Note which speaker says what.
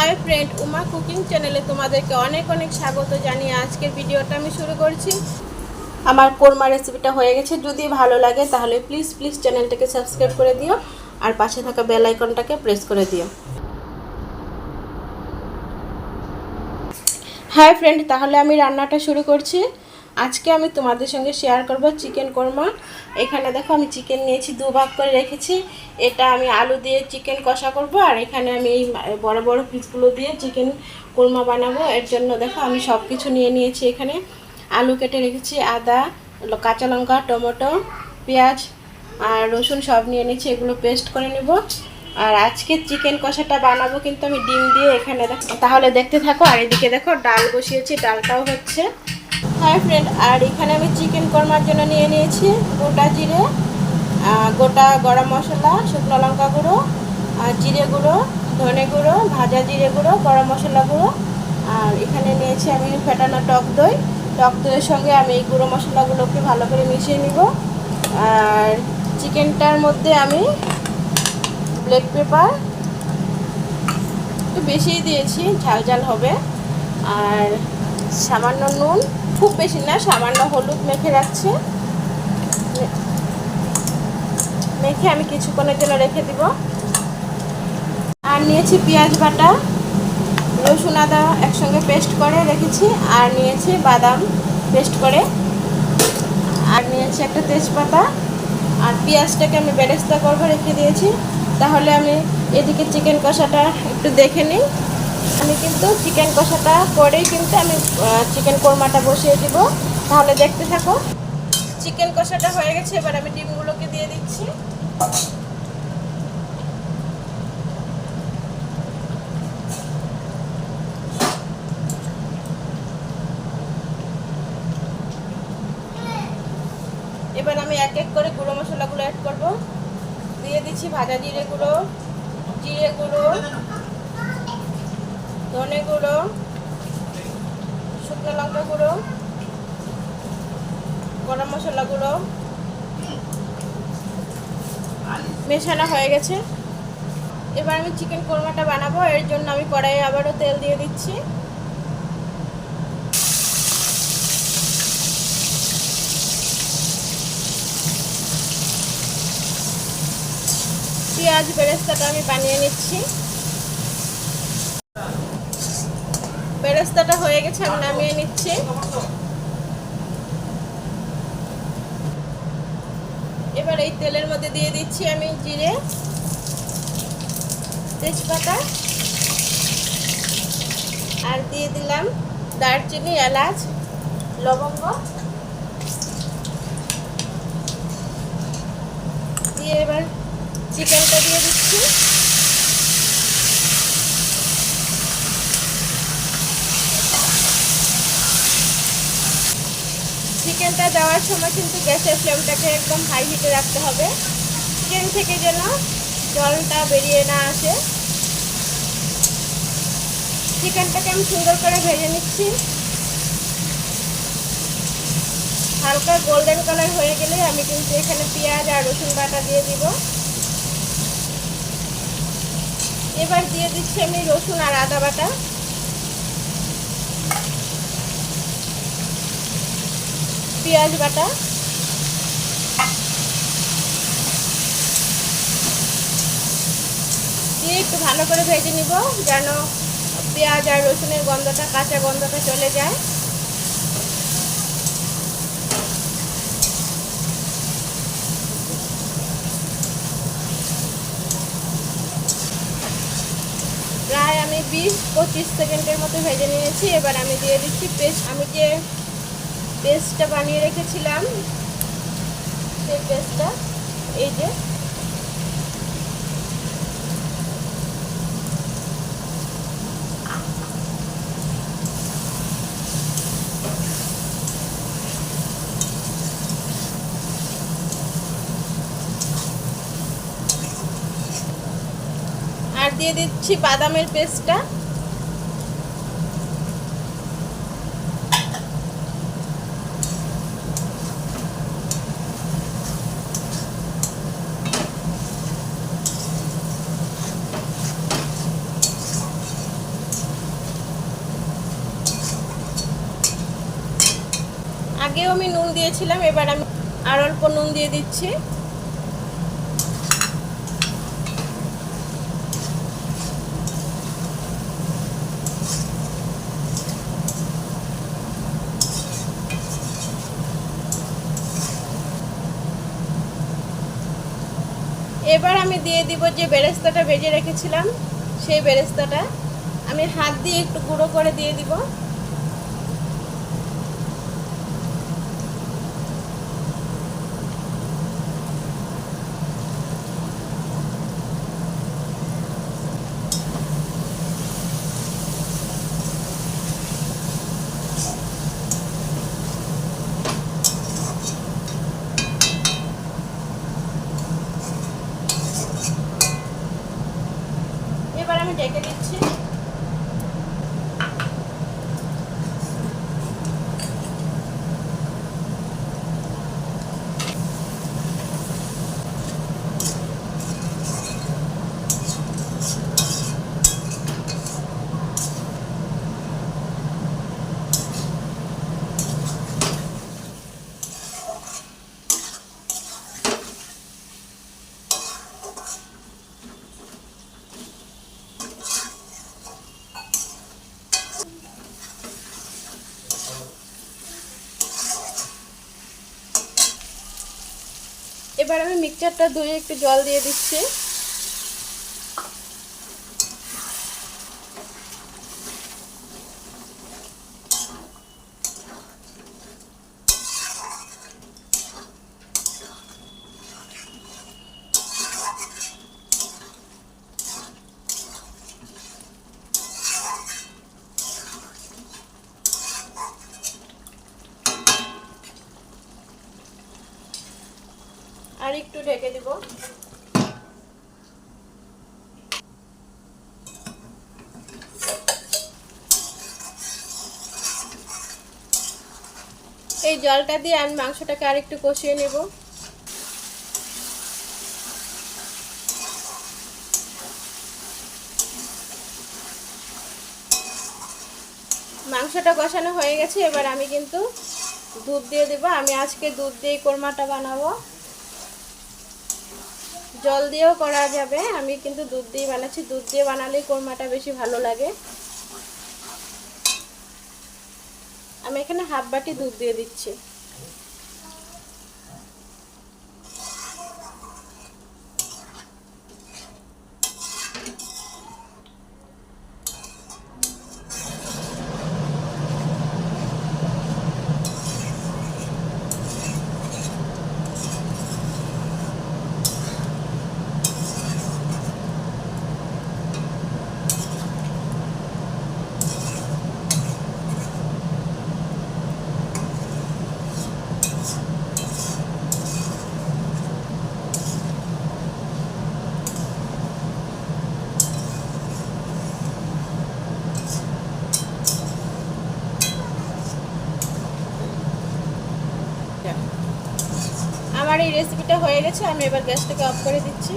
Speaker 1: Hi friend, Uma cooking চ্যানেলে তোমাদেরকে অনেক অনেক স্বাগত জানিয়ে আজকের ভিডিওটা আমি শুরু করছি। আমার কোরমা রেসিপিটা হয়ে গেছে। যদি ভালো লাগে তাহলে প্লিজ প্লিজ চ্যানেলটাকে সাবস্ক্রাইব করে দিও আর পাশে থাকা বেল আইকনটাকে প্রেস করে দিও। হাই ফ্রেন্ড, তাহলে আমি রান্নাটা শুরু করছি। আজকে আমি তোমাদের সঙ্গে শেয়ার করব চিকেন কোরমা। এখানে দেখো আমি চিকেন নিয়েছি, দুভাগ করে রেখেছি। এটা আমি আলু দিয়ে চিকেন কষা করব, আর এখানে আমি এই বড় বড় পিসগুলো দিয়ে চিকেন কোরমা বানাবো। এর জন্য দেখো আমি সব কিছু নিয়ে নিয়েছি। এখানে আলু কেটে রেখেছি, আদা, কাঁচা লঙ্কা, টমেটো, পেঁয়াজ আর রসুন সব নিয়ে নিয়েছি। এগুলো পেস্ট করে নেব। আর আজকে চিকেন কষাটা বানাবো কিন্তু আমি ডিম দিয়ে। এখানে দেখো, তাহলে দেখতে থাকো। আর এদিকে দেখো ডাল বসিয়েছি, ডালটাও হচ্ছে। হাই ফ্রেন্ড, আর এখানে আমি চিকেন কোরমার জন্য নিয়ে নিয়েছি গোটা জিরে, গোটা গরম মশলা, শুকনো লঙ্কা গুঁড়ো, জিরে গুঁড়ো, ধনে গুঁড়ো, ভাজা জিরে গুঁড়ো, গরম মশলা গুঁড়ো। আর এখানে নিয়েছি আমি ফেটানো টক দই। টক দইয়ের সঙ্গে আমি এই গুঁড়ো মশলাগুলোকে ভালো করে মিশিয়ে নিব। আর চিকেনটার মধ্যে আমি ব্ল্যাক পেপার একটু বেশিই দিয়েছি, ঝাল ঝাল হবে। আর সামান্য নুন, খুব বেশি না, সামান্য হলুদ মেখে রাখছি। মেখে আমি কিছুক্ষণের জন্য রেখে দিব। আর নিয়েছি পেঁয়াজ বাটা, রসুন আদা একসঙ্গে পেস্ট করে রেখেছি। আর নিয়েছি বাদাম পেস্ট করে। আর নিয়েছি একটা তেজপাতা। আর পেঁয়াজটাকে আমি বেরেস্তা করবো রেখে দিয়েছি। তাহলে আমি এদিকে চিকেন কষাটা একটু দেখে নিই। আমি কিন্তু চিকেন কষাটা করেই কিন্তু আমি চিকেন কোরমাটা বসিয়ে দিব। তাহলে দেখতে থাকো। চিকেন কষাটা হয়ে গেছে, এবার আমি ডিমগুলোকে দিয়ে দিচ্ছি। এবার আমি এক এক করে গুঁড়ো মশলাগুলো অ্যাড করব। দিয়ে দিচ্ছি ভাজা জিরে গুঁড়ো, ধনে গুঁড়ো, শুকনো লঙ্কা গুঁড়ো, গরম মশলা গুঁড়ো মেশানো হয়ে গেছে। এবার আমি চিকেন কোরমাটা বানাবো। এর জন্য আমি কড়াইয়ে আবারও তেল দিয়ে দিচ্ছি। পেঁয়াজ বেরেস্তাটা আমি বানিয়ে নিচ্ছি। বেরেস্তাটা হয়ে গেছে, আমি নামিয়ে নিচ্ছি। এবার এই তেলের মধ্যে দিয়ে দিচ্ছি আমি জিরে, তেজপাতা, আর দিয়ে দিলাম দারচিনি, এলাচ, লবঙ্গ। দিয়ে এবার চিকেনটা দিয়ে দিচ্ছি। চিকেনটা দেওয়ার সময় কিন্তু গ্যাসের ফ্লেমটাকে একদম হাই হিটে রাখতে হবে, চিকেন থেকে যেন জলটা বেরিয়ে না আসে। চিকেনটাকে আমি সুন্দর করে ভেজে নিচ্ছি। হালকা গোল্ডেন কালার হয়ে গেলে আমি কিন্তু এখানে পেঁয়াজ আর রসুন বাটা দিয়ে দিব। এবার দিয়ে দিচ্ছি আমি রসুন আর আদা বাটা। পেঁয়াজ বাটা, দিয়ে একটু ভালো করে ভেজে নিব, যেন পেঁয়াজ আর রসুনের গন্ধটা, কাঁচা গন্ধটা চলে যায়। প্রায় আমি 20-25 সেকেন্ডের মতো ভেজে নিয়েছি। এবার আমি দিয়ে দিচ্ছি পেস্ট। আমি যে পেস্টটা বানিয়ে রেখেছিলাম সেই পেস্টটা, এই যে আর দিয়ে দিচ্ছি বাদামের পেস্টটা। আগেও আমি নুন দিয়েছিলাম, এবার আমি আর অল্প নুন দিয়ে দিচ্ছি। এবার আমি দিয়ে দিব যে বেরেস্তাটা ভেজে রেখেছিলাম, সেই বেরেস্তাটা আমি হাত দিয়ে একটু গুঁড়ো করে দিয়ে দিব। এবার আমি ঢেকে দিচ্ছি। এবার আমি মিক্সচারটা ধুয়ে একটু জল দিয়ে দিচ্ছি। আর একটু ঢেকে দিব। এই জলটা দিয়ে আমি মাংসটাকে আর একটু কষিয়ে নেব। মাংসটা কষানো হয়ে গেছে, এবার আমি কিন্তু দুধ দিয়ে দেব। আমি আজকে দুধ দিয়ে কোরমাটা বানাবো, জল দিয়েও করা যাবে, আমি কিন্তু দুধ দিয়ে বানাচ্ছি। দুধ দিয়ে বানালেই কোরমাটা বেশি ভালো লাগে। আমি এখানে হাফ বাটি দুধ দিয়ে দিচ্ছি। আমার এই রেসিপিটা হয়ে গেছে, আমি এবার গ্যাসটাকে অফ করে দিচ্ছি।